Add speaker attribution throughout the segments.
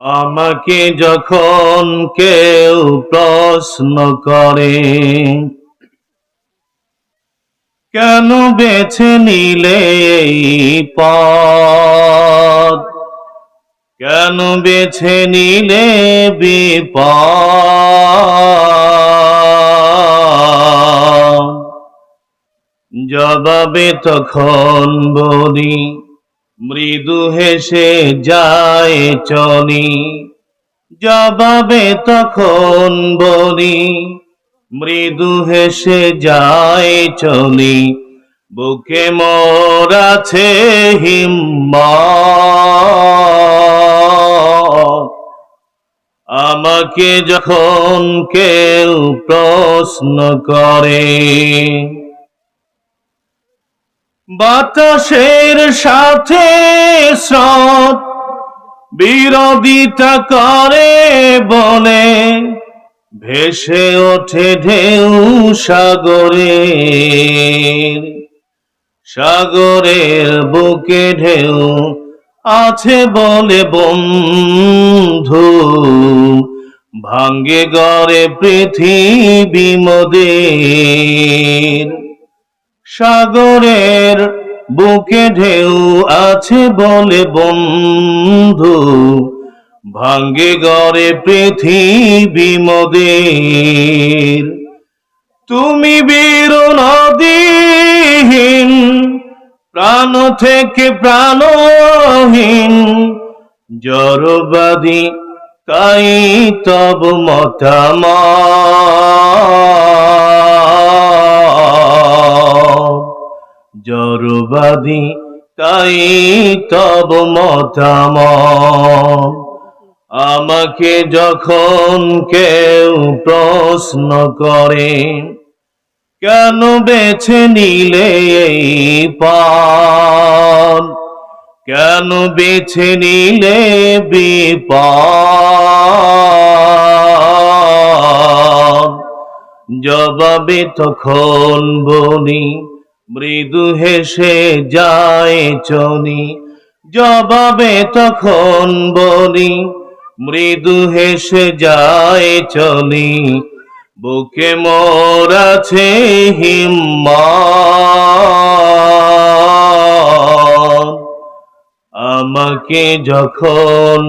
Speaker 1: আমাকে যখন কেউ প্রশ্ন করে, কেন বেছে নিলে এই পথ, কেন বেছে নিলে বিপদ, জবাবে তখন বলি, মৃদু হেসে যায় চলি। জবাবে তখন বলি, মৃদু হেসে যায় চলি। বুকে মোর আছে হিম্মত, আমাকে যখন কেউ প্রশ্ন করে। বাতাসের সাথে স্রোত বিরোধিতা করে বলে, ভেসে ওঠে ঢেউ সাগরের। সাগরের বুকে ঢেউ আছে বলে বন্ধু, ভাঙ্গে গড়ে পৃথিবী মোদের। সাগরের বুকে ঢেউ আছে বলে বন্ধু, ভাঙ্গে গড়ে পৃথিবী মোদের। তুমি বীর নদীহীন, প্রাণ থেকে প্রাণহীন, জড়বাদী তাই তব মতামত, জড়বাদী তাই তব মতামত। আমাকে যখন কেউ প্রশ্ন করে, কেন বেছে নিলে এই পথ, কেন বেছে নিলে বিপদ, জবাবে তখন বলি, মৃদু হেসে যায় চলি। জবাবে তখন বলি, মৃদু হেসে যায় চলি। বুকে মোর আছে হিম্মত, আমাকে যখন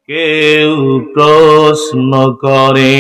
Speaker 1: কেউ প্রশ্ন করে।